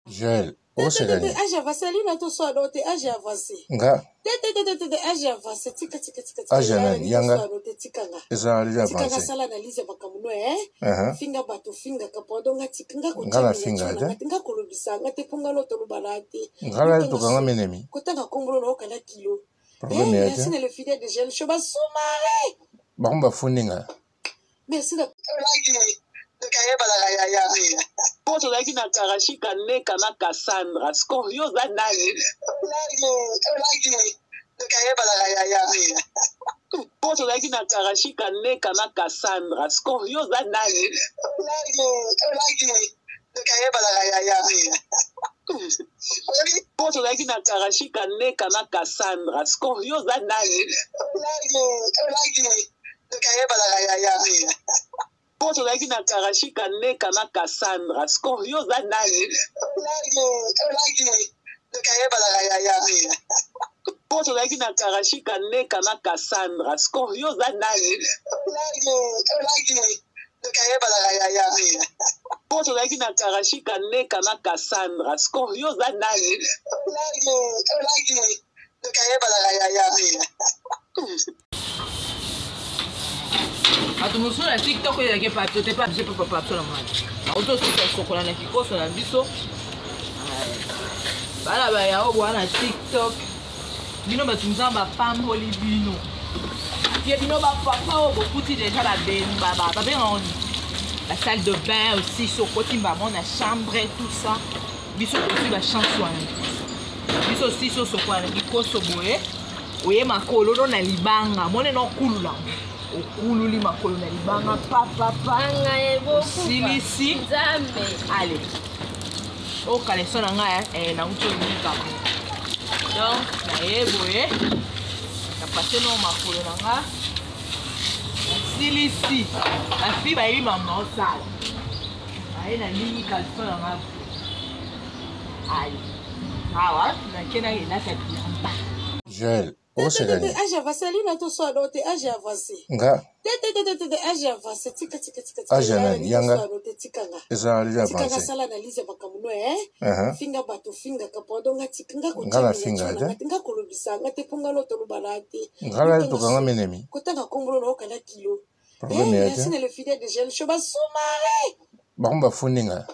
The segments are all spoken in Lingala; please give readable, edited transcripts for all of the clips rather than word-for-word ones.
Joël, où c'est gagné? J'ai avancé, lui, n'a tout soit doté, j'ai avancé. Nga? J'ai avancé, tika. Ajanan, yanga? Tikanga. Eza alija Tikanga avancé. sala analyse bakamuno, Finga batu, finga kapodo, nga tikinga Ngala finga, nga kolobisa, nga te punga loto lubalate. Ngala tukanga menemi. Kotanga kombulo na okala kilo. Problème merci le fidèle de Jeanne Choba Soumare. Bamba funinga. Merci de Poto laki na karashika neka na Cassandra. Scorio za nani? Poto laki na karashika neka na Cassandra. Scorio za nani? Poto laki na karashika neka na Cassandra. Scorio za nani? Poto laki na karashika neka na Cassandra. Scorio za nani? Poto laki na karashika neka na Cassandra. Scorio za nani? Poto laki na karashika neka na Cassandra. Scorio za nani? Atumuso na TikTok ya ke pato te pa je papa pato na mani. Auto sisa sokola na kikoso na biso. Bala ba ya obo na TikTok. Bino batunza ba pam holi bino. Tie bino ba papa obo kuti déjà ba ben ba ben on la salle de bain aussi sokoti ba mon na chambre et tout ça. Biso aussi ba chanson. Biso aussi sokola na kikoso boye. Oye makolo do na libanga mone no kulula. Okululi makolo na libanga papa silisi nzambe allez o kaleso na nga na uto nika donc na yeboye na passe no makolo na nga silisi la fille ba yeli mama osala aye na nini kaleso na nga allez awa na kena ina ka biamba Joël, où c'est gagné? J'ai avancé, lui, n'a tout soit doté, j'ai avancé. Nga? J'ai avancé, tika. Ajanan, yanga? Eza alija avancé. Tikanga sala analyse bakamuno, Finga batu, finga kapodo, nga tikinga Ngala finga, nga kolobisa, nga te punga loto lubalate. Ngala tukanga menemi. Kotanga kombulo na okala kilo. Problème merci le fidèle de Jeanne Choba Soumare. Bamba funinga.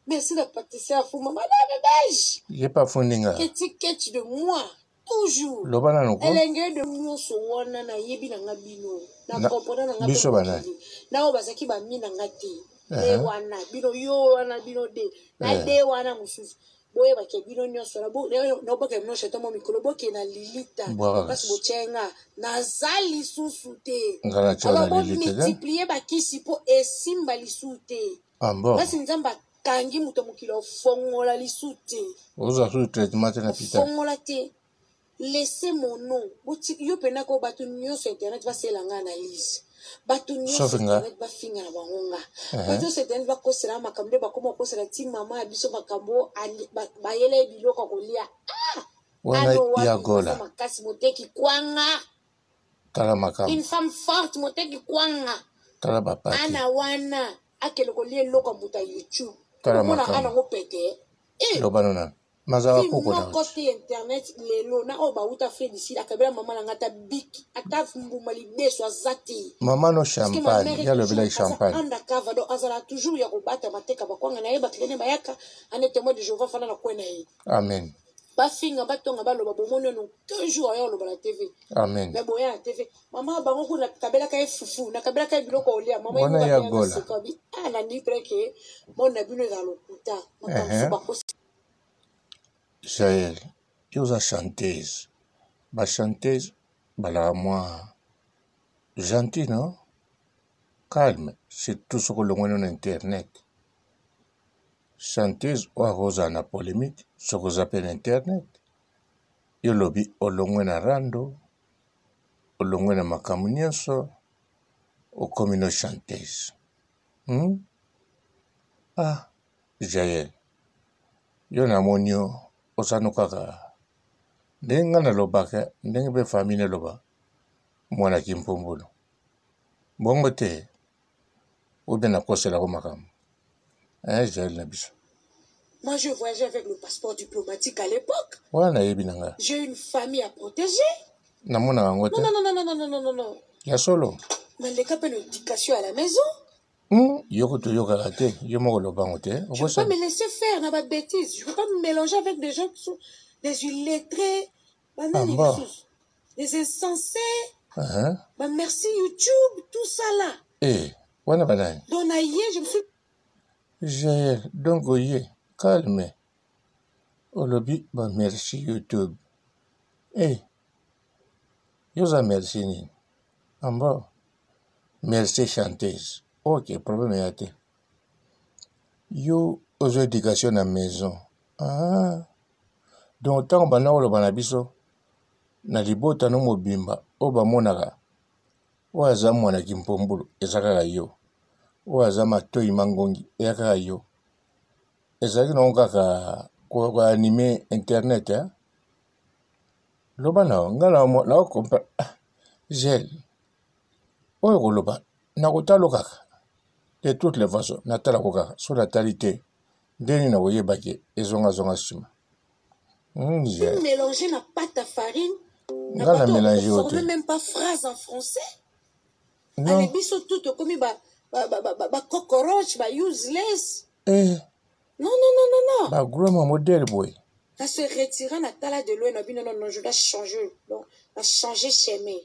Merci de pâtisserie à fou, maman, la beige. J'ai pas funinga. Qu'est-ce de moi? Toujours. Lobana no ko. Elenge de nyonso wana na yebi na ngabino. Na kompona na ngabino. Biso bana. Na obazaki ba mina ngati. E wana bino yo wana bino de. Na de wana mususu. Boye ba ke bino nyonso na bo no ba ke no sheto mo mikolo bo ke na lilita. Parce bo chenga na zali susu te. Ngala chona lilita. Multiplier ba kisi po esimba lisute. Ambo. Basi nzamba kangi muto mukilo fongola lisute. Oza su traitement na pita. Fongola te. Laissez mon nom. Yo pena ko batu nyonso internet va se langa analyse. Batu nyonso internet va finga na bangonga. Batu se internet va kosela makambo ba koma kosela ti mama biso makambo ba yele biloko kolia. Wana ya gola. Makasi moteki kwanga. Tala makambo. Une femme forte moteki kwanga. Tala bapati. Ana wana akelo kolia loko muta YouTube. Tala makambo. Mona ana ngo pete. Lobano na. Mazawa poko na côté internet lelo na o ba uta fait d'ici akabela mama na ngata biki ata mbuma libeso azati mama no champagne ya le village champagne anda kava do azala toujours ya kobata mateka bakwanga na yeba klene bayaka anete mo de Jehova fana na kwena yi amen ba finga batonga baloba bomono no toujours ayo loba la TV amen mais boya na TV mama bango kuna kabela ka fufu na kabela ka biloko olia mama wana ya gola ana ni preke mona bino za lokuta makamfu bakosi Jaël, yoza chanteuse. Ba chanteuse, bala moi. Gentil, non? Calme, c'est tout ce que l'on voit sur Internet. Chanteuse, ou à na polémique, ce que j'appelle Internet. Yo lobby, o longwe na rando, o longwe na makamunyoso, o komino chanteuse. Ah, Jaël, yo na monyo, osano kaka ndenga na lobaka ndenge be famille loba mwana kimpumbulu bongo te ube na kosela ko makam Jaël na biso Moi, je voyageais avec le passeport diplomatique à l'époque. J'ai une famille à protéger. Non. Non. Il y a solo. Mais les cas, l'éducation à la maison. Je ne peux pas me laisser faire dans ma bêtise. Je ne peux pas me mélanger avec des gens qui sont des illettrés, des insensés. Merci YouTube, tout ça là. Donc, je me suis... Donc, calme. Olobi, merci YouTube. Yosa merci. Merci chanteuse. Ok, problème est athée. Yo, aux éducations à la maison. Donc, tant que nous avons na libota no mobimba oba monaka waza mwana kimpombulu ezaka yo waza matoi mangongi ezaka yo ezaki no kaka ko anime internet loba na ngala mo la kompa gel oyo koloba na kotalo kaka de toutes les façons na tala ko kaka sur la talité ndeni na oyebaki ezonga sima mélanger la pâte à farine. On ne même pas phrase en français. Non. Les bisous tout comme cockroach, useless. Non. Bah gros modèle boy. Ça se retire na tala de l'eau non, je dois changer. Donc, à changer chemin.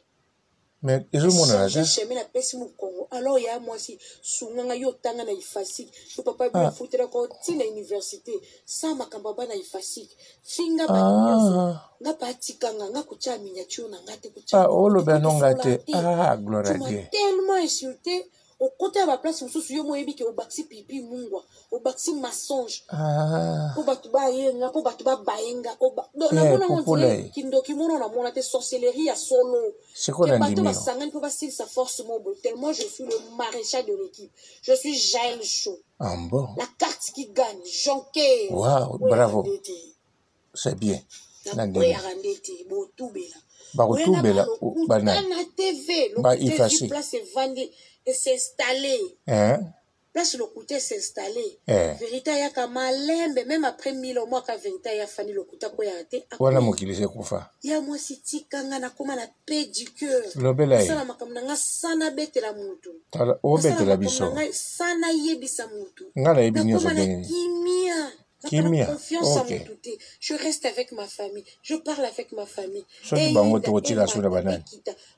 Mais ils ont mon changer chemin na pesi mu Congo. Alors il y a moi si sunganga yo tanga na ifasik. Je papa bien foutre la na université. Ça makamba na ifasik. Finga ba nga patikanga nga kucha miniature na ngate kucha. Olo benongate. Gloire à Dieu. Tellement insulté. Au côté à ma place, je yo moyebi ke obaksi pipi mungwa, obaksi mensonge. Ko batuba yenga, ko batuba baenga, donc na mona on dirait kindoki mona na mona te sorcellerie à solo. C'est quoi l'anime? Ba sangani ko ba sa force mobile. Tellement je suis le maréchal de l'équipe. Je suis Jaël Chaud. Bon. La carte qui gagne, Jonquet. Waouh, bravo. C'est bien. Nandeli. Arandeti, botubela. Botubela ou banane. Na TV, le place est vendu. Et s'installer. Place le côté s'installer. Vérité ya kama lembe même après 1000 au mois ka vérité ya fani le côté ko ya te. Wala mokilise kufa. Ya moi siti kanga na koma na pédicure. Lobela. Sala makamna nga sana betela mutu. Tala obetela biso. Sana yebisa mutu. Ngala yebi nyoso bengi. Kimia. Confiance en mon tout. Je reste avec ma famille. Je parle avec ma famille. Et bango to tira sur la banane.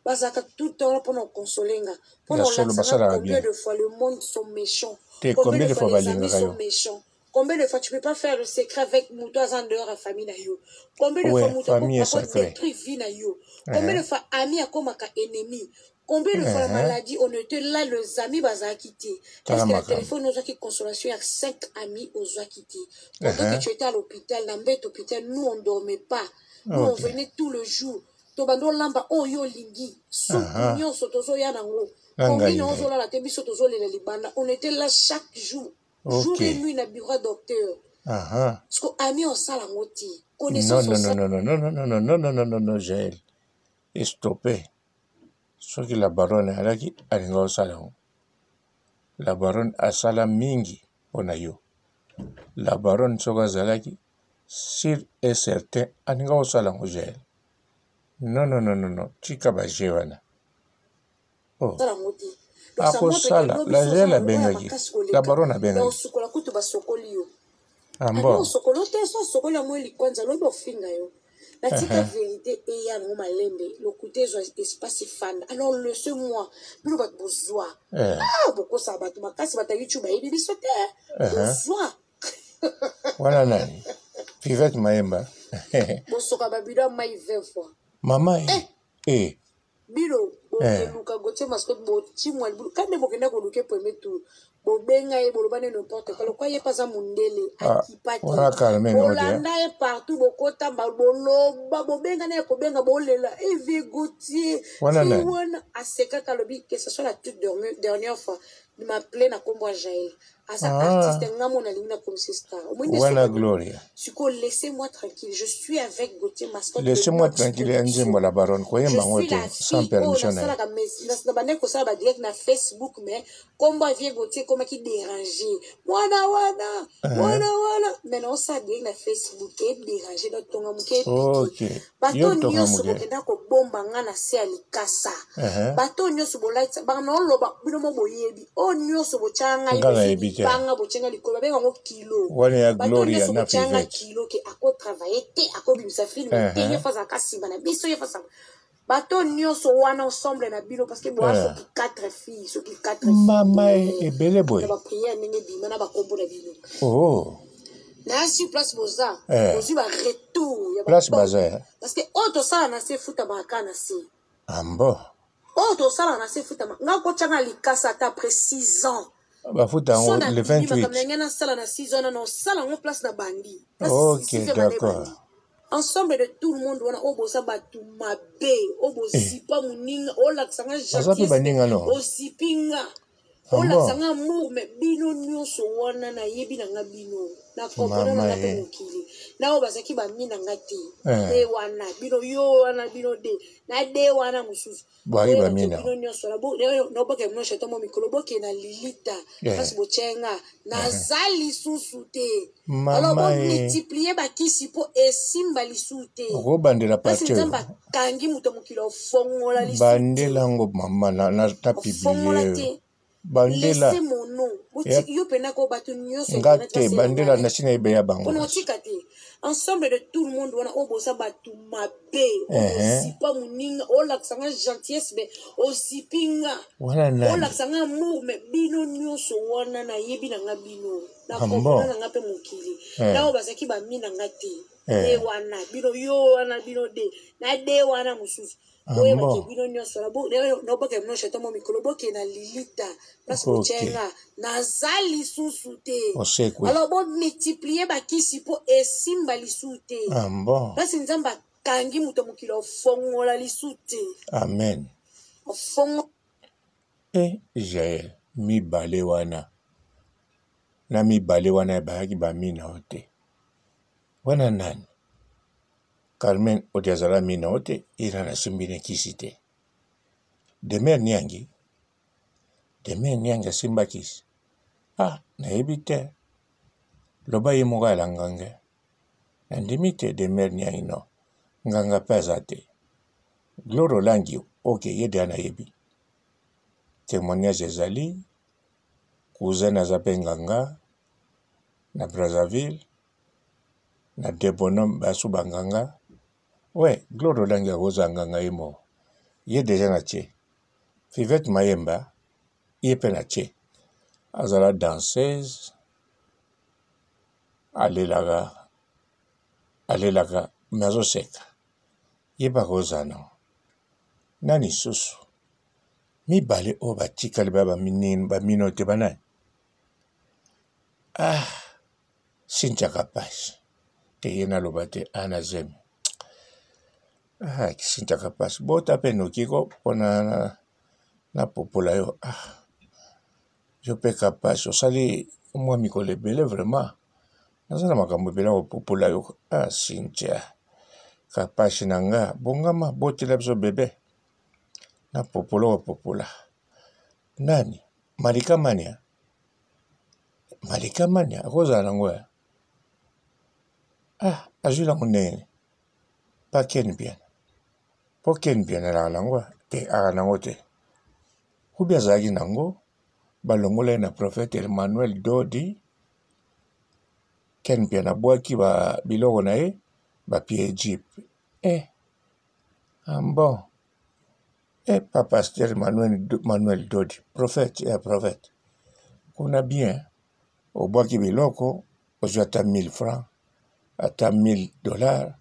Bazaka tout le temps pour nous consoler. Combien de fois le monde sont méchants. Combien de fois les amis sont méchants. Combien de fois tu peux pas faire le secret avec Mouto en dehors de la famille na yo. Combien de fois Mouto a détruit vie na yo. Combien de fois ami a comme ennemi. Combien de fois la maladie, on était là, les amis, bazar quitté. Parce que le téléphone nous a quitté consolation, il y a 5 amis aux a quitté. Pendant que tu étais à l'hôpital, dans le hôpital, nous on dormait pas. Nous on venait tout le jour. Tobando lamba, oh yo lingi, soutenons sotozo yanango. Combien on zola la tebi sotozo le libana. On était là chaque jour. Jour et nuit, na bureau docteur. Parce que ami on sala ngoti. Connaissance. Non, Jaël. Et stoppé. Ce qui la baronne alaki alinga osala. La baronne asala mingi onayo. La baronne soga zalaki sûr et certain alinga osala ngojel. Non. Chika bajewana. Oh. Ako sala la gel abengaki. La baronne abengaki. Ambo. Sokolote so sokola mweli kwanza lobo finga yo. La vérité et ya no malembe le côté espace fan alors le ce mois plus va besoin beaucoup ça va ma casse va ta YouTube et bibi sauter besoin voilà nani Vivette Maemba bosoka babida mai 20 fois maman bilo luka gote masque bo timwa quand même okenda ko luke premier tour bo benga e bolobane n'importe quoi quoi pas ça mundele akipati olanda e partout bokota boloba bo benga na ko benga bolela e vigotier on a seka kalobi que ce soit la toute dernière fois il m'appelait na kombo Jaël Asa artiste ngamo na lingna comme c'est star. Wana Gloria. Siko laissez-moi tranquille. Je suis avec Gauthier Mascotte. Laissez-moi tranquille Nzembo la baronne ko yemba ngote sans permission na. Na bande ko sala ba direct na Facebook mais kombo vie Gauthier comme qui déranger. Wana. Mais non ça direct na Facebook et déranger dans tonga muke. OK. Bato nyoso bokenda ko bomba nga na se alikasa. Bato nyoso bo light ba no loba bino mo boyebi. O nyoso bo changa ibe. Banga bochenga likolo benga ngo kilo. Wana ya Gloria na Bochenga kilo ke ako travailler te ako bimisa film te ye faza kasima na biso ye faza. Bato nyoso wana ensemble na bino parce que boa so 4 filles, so 4 filles. Mama e bele boy. Ba prière nenge bima na ba kombo na bino. Oh. Na si place boza, bozu ba retour ya place baza. Parce que auto ça na se futa ba kana si. Ambo. Auto ça na se futa nga ko changa likasa ta après 6 ans. Bafuta le 28. Ok, d'accord. Ensemble de tout le monde, on a obosa batuma be, obosipa muninga, olaksanga jacques, osipinga, olaksanga amour, mais bino nyonso wana na yebi na nga bino. Na kopona na ngape mokili. Na obasaki ba mina ngati. De wana bino yo wana bino de. Na de wana mususu. Bari ba mina. Bino nyonso la bo no boke no sheto mo mikolo boke na lilita. Parce bochenga na zali susu te. Alors on multiplier ba kisi po esimba lisute. Robandela partout. Parce nzamba kangi muto mokilo fongola lisute. Bandela ngo mama na tapibile. Bandela. Laissez mon nom. Yo pena ko batu nyonso ngate bandela na sina ibe ya bango. Ono tikati. Ensemble de tout le monde wana obosa batu mabe. Osipa muninga olaksanga gentillesse be osipinga. Olaksanga amour me bino nyonso wana na yebi na nga bino. Na kopona na nga pe mokili. Na obasaki ba mina ngati. De wana bino yo wana bino de. Na de wana mususu. Oye bino nyonso la bo no boke no sheto mo mikolo boke na lilita parce que chenga na zali susu te. Alors bon multiplier ba kisi po esimba lisute. Bon. Parce nzamba kangi muto mokilo fongola lisute. Amen. Fongo Jael mi bale wana. Na mi bale wana ba ki ba mina ote. Wana nani? Carmen Odiazala Minote, Irana Simbine Kisite. Demer Nyangi Simba Kis. Na ebite. Loba yemoga langanga. Nandimite Demer Nyangi no. Nganga pezate. Gloro langi, ok, yede na yebi. Témoignage ezali. Cousin azape nganga. Na Brazzaville. Na Debonom basu banganga. Ouais, Gloro langi roza nganga emo. Ye deja na che. Fivette Mayemba, ye pe na che. Azala danseuse. Alelaga mazo seka. Ye ba roza no. Nani susu. Mi bale o ba tika liba ba minote banai. Sincha kapash. Te yena lobate anazemi. Kisinta kapas. Bota peno kiko pona na popola yo. Je peux kapas. Osali moi mikole bele vraiment. Nazana makambo bele o popola yo. Sintia. Kapas nanga. Bongama boti labso bebe. Na popola o popola. Nani? Marika mania. Rosa nangoya. Azula munene. Pa ken bien. Po ken bien la langwa te nango te. Kubia zagi nango balongola na prophète Emmanuel Dodi ken bien abwaki ba biloko na ye ba pie Egypte. Bon. Pa pasteur Emmanuel Dodi prophète prophète. Kuna bien obwaki biloko ozwa ata 1000 francs ata $1000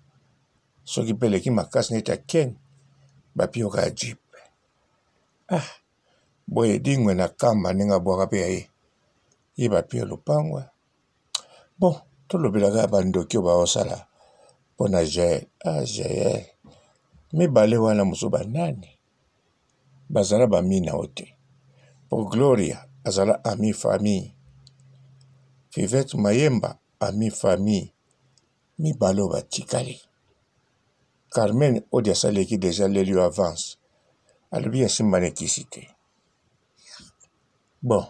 soki peleki makasi neta ken bapioka Egypte. Boye dingwe na kamba ninga bwaka pe ye. Ye bapio lopangwa. Bon, tolobelaka bandoki ba osala pona Jael. Jael. Mi bale wana musuba nani? Bazala ba mina ote. Pour Gloria, azala ami famille. Vivette Mayemba ami famille mibalo batikali. Carmen Odia Saleki déjà les lieux avance. Alobi asimba kisite. Bon.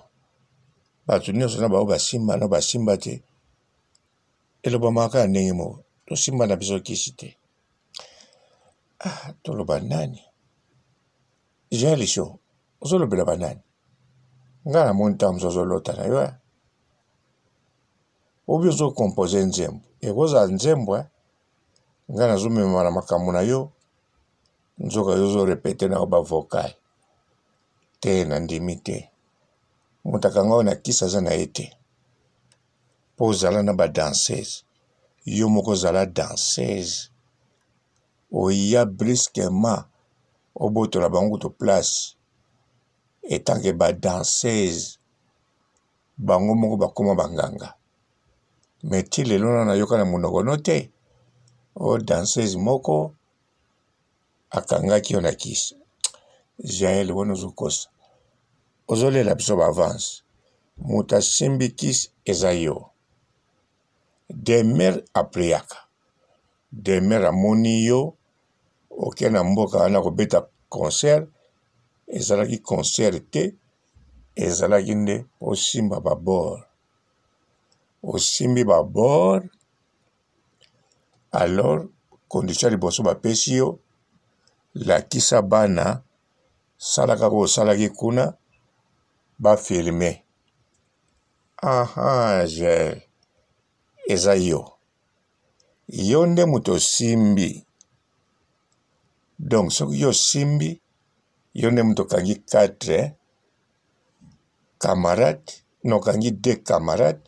Batu nyonso na bao basimba na basimba te. Eloba maka ndenge mo. To simba na biso kisite. Ah, toloba nani? J'ai les shows. Ozolo bela banani. Ngana monta mzozo lota na yo. Obi ozo compose nzembo. Ekoza nzembo ngana zumema na makambo na yo. Nzoka yo zo répéter na ba vocal. Te na ndimi te. Mutakanga na kisa za na ete. Po zala na ba danseuse. Yo moko zala danseuse. Oya brusquement oboto la bango to place. Etant que ba danseuse bango moko bakoma banganga. Mais ti lelo na yoka na monoko no te. O danseuse moko akangaki ona kisa. Jael wono zukosa. Ozole la biso ba avance. Muta simbi kis ezayo. Demer apriaka. Demer amoni yo. Oke na mboka wana kobeta concert. Ezalaki concert te. Ezalaki nde osimba babor. Osimbi babor. Alors, condition liboso bapesi yo. La kisa bana. Salaka ko salaki kuna. Ba filme. Aha, j'ai. Eza yo. Yo nde muto simbi. Donc, soki yo simbi. Yo nde muto kangi 4 camarades. Non, kangi 2 camarades.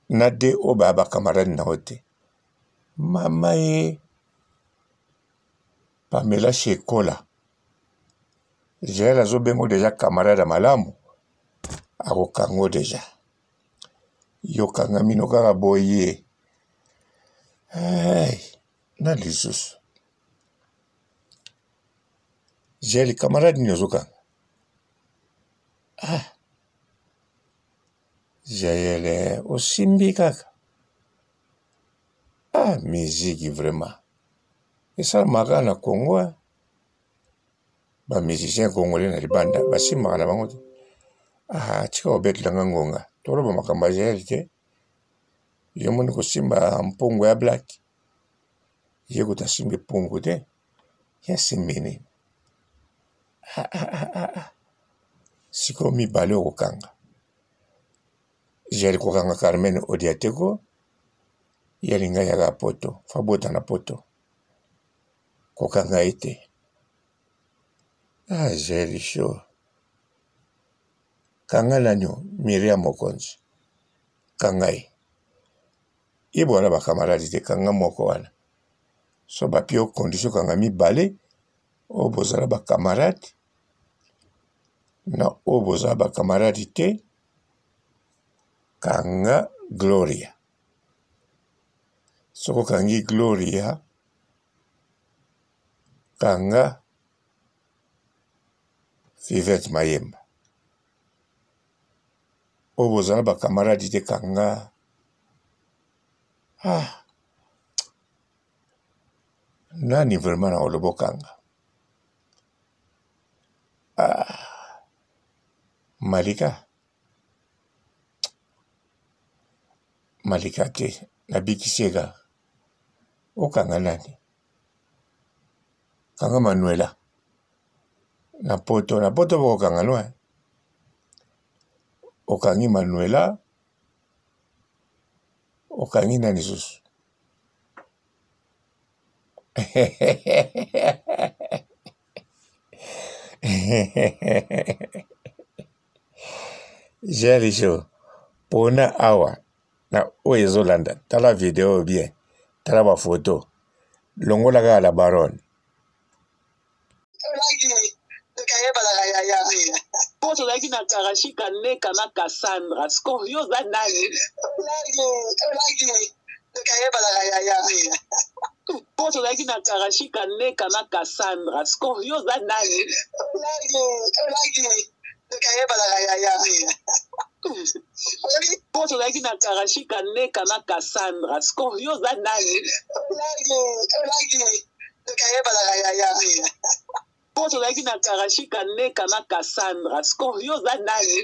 Na 2 oba ba camarades na ote. Mama ye. Pamela Shekola. J'ai la zobengo déjà camarade malamu. Ako kango déjà. Yo kanga mino kaka boye. Hey, na lisusu. J'ai les camarades nyozoka. Ah. J'ai les osimbi kaka. Ah, musique vraiment. Et ça maka na Congo. Ba musicien congolais na libanda basimaka na bango te. Ah, tika obetelanga ngonga. Toloba makambo ya Jael te. Yo moni kosimba mpongo ya black. Ye kotasimbi mpongo te. Ya simbi nini. Siko mibale okokanga. Jael kokanga Carmen Odia teko. Yalinga yaga poto. Fabota na poto. Kokanga ete. Ah, Jael show. Kanga lanyo Miriam Mokonzi. Kangai. Ibo wana ba camarade te kanga moko wana. So ba pio condition kanga mibale. Obozala ba camarade. Na obozala ba camarade te. Kanga Gloria. Soko kangi Gloria. Kanga Vivette Mayemba. Obozala ba camarade te kanga. Ah. Nani vraiment na olobo kanga. Ah. Malika. Malika te. Nabiki sega. Okanga nani. Kanga Manuela. Na poto boko kanga noa. Okangi Manuela. Okangi nani susu. J'ai show. Pona awa. Na oezolanda. Tala video bien. Tala ba photo. Longola ka la baronne. Poso laki na karashika neka na Cassandra. Scorpio za nani? Poso laki na karashika neka na Cassandra. Scorpio za nani? Po tozalaki na Karashika Neka na Cassandra. Scorio za nani? Po tozalaki na Karashika Neka na Cassandra. Scorio za nani?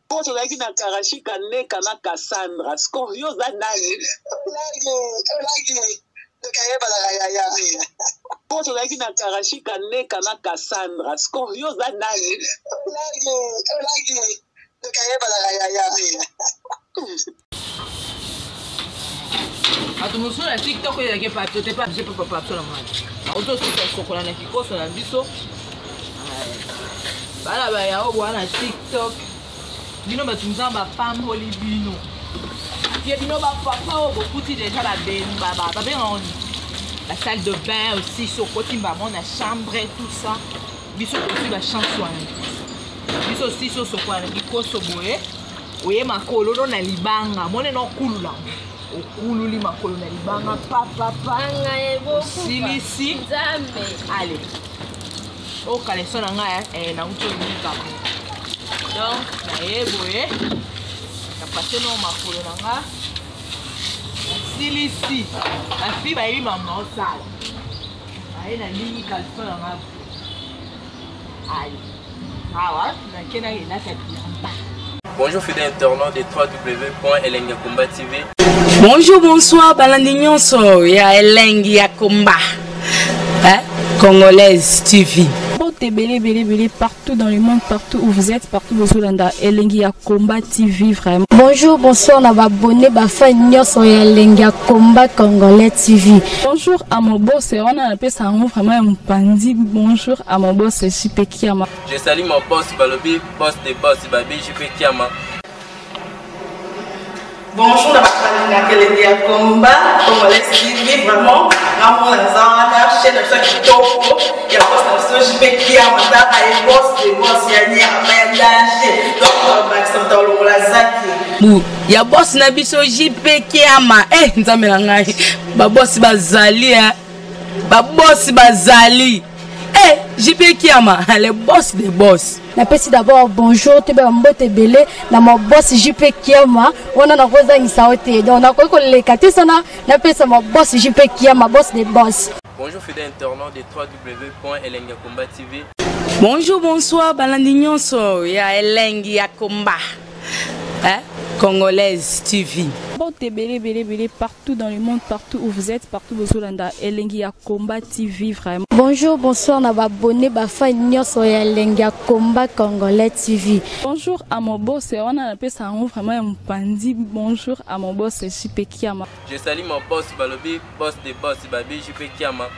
Po tozalaki na Karashika Neka na Cassandra. Scorio za nani? Po tozalaki na Karashika Neka na Cassandra. Scorio za nani? Atumuso na TikTok ya ke papier te pa je peux pas sur la main. Auto sur sokola na kikoso na biso. Bala ba ya obo na TikTok. Bino batunza ba femme holi bino. Puis bino ba papa obo kuti déjà la ben baba. Ba ben on la salle de bain aussi sur côté ba mon la chambre et tout ça. Biso aussi ba chanson. Biso aussi sur sokola na kikoso boye. Oye makolo do na libanga. Mone no kulula. Okululi makolo na libanga papa silisi allez o kaleso na nga na uto ni kama donc na yeboye na passer no makolo na nga silisi la fille ba yi mama o sala ai na nini kaleso na nga allez awa na kena ina ka tiamba. Bonjour fidèles internautes de www.elengiakomba TV. Bonjour, bonsoir, Balandignon ya Elengiakomba, Congolaise TV. Belé partout dans le monde, partout où vous êtes, partout où vous êtes, Elengiakomba TV vraiment. Bonjour, bonsoir, on va abonner sur Elengiakomba Congolais TV. Bonjour à mon boss, on a appelé ça vraiment un pandi. Bonjour à mon boss, JP Kiama. Je salue mon boss Balobi, boss des boss Babi, JP Kiama. Bonjour, Elengiakomba Congolais TV vraiment. Ramon Lazana, chaîne de chaque topo, il y a boss de JP Kiama, et boss des boss, il y a un danger. Donc, Maxime Talon Lazaki. Il y a boss Nabiso JP Kiama, Nzamelangai, Babos Bazali, Babos Bazali. JP Kiama, le boss des boss. Napesi d'abord bonjour, tu es mbote belé, na mon boss JP Kiama, on a na rosa insaote. Donc on a quoi les katisana, napesi mon boss JP Kiama, boss des boss. Bonjour fidèles internautes de www.elengiakomba TV. Bonjour, bonsoir, Balandignon ya Elengiakomba, Congolaise TV. Belé partout dans le monde, partout où vous êtes, partout où vous êtes, Elengiakomba TV vraiment. Bonjour, bonsoir, on va abonner sur Elengiakomba Congolais TV. Bonjour à mon boss, on a appelé ça vraiment un pandi. Bonjour à mon boss, JP Kiama. Je salue mon boss Balobi, boss des boss Babi, JP Kiama.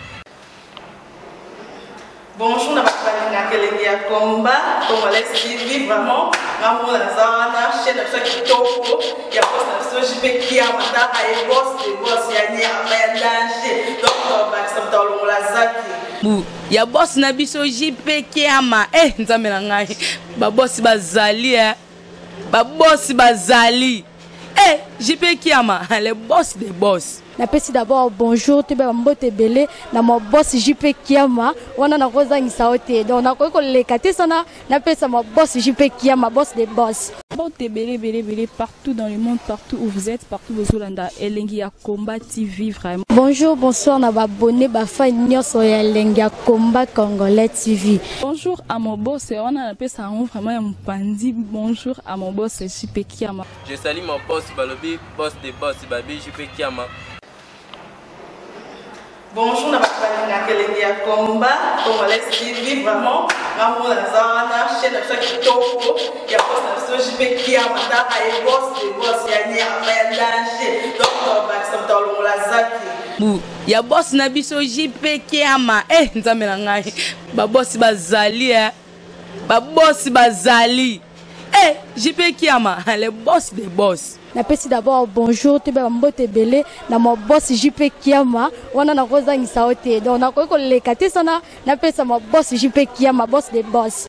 Bonjour, Elengiakomba Congolais TV vraiment. Ramon Lazana, chaîne de chaque topo, il y a boss de JP Kiama, et boss des boss, il y a un danger. Donc, Maxime Talon Lazaki. Il y a boss Nabiso JP Kiama, Nzamelangai, Babos Bazali, Babos Bazali. JP Kiama, le boss des boss. Napesi d'abord bonjour, tu es mbote belé, na mon boss JP Kiama, on a na rosa insaote. Donc on a quoi les katisana, napesi mon boss JP Kiama, boss des boss. Belé partout dans le monde, partout où vous êtes, partout où vous êtes, Elengiakomba TV vraiment. Bonjour, bonsoir, on va abonner sur Elengiakomba Congolais TV. Bonjour à mon boss, on a appelé ça vraiment un pandi. Bonjour à mon boss, JP Kiama. Je salue mon boss Balobi, boss des boss Babi, JP Kiama. Bonjour, Elengiakomba Congolais TV vraiment. Ramon Lazana, chaîne de chaque topo, il y a boss de JP Kiama, et boss des boss, il y a un danger. Donc, Maxime Talon Lazaki. Il y a boss Nabiso JP Kiama, Nzamelangai, Babos Bazali, Babos Bazali. JP Kiama, le boss des boss. Napesi d'abord bonjour, tu es mbote belé, na mon boss JP Kiama, on a na rosa insaote. Donc on a quoi les katisana, napesi mon boss JP Kiama, boss des boss.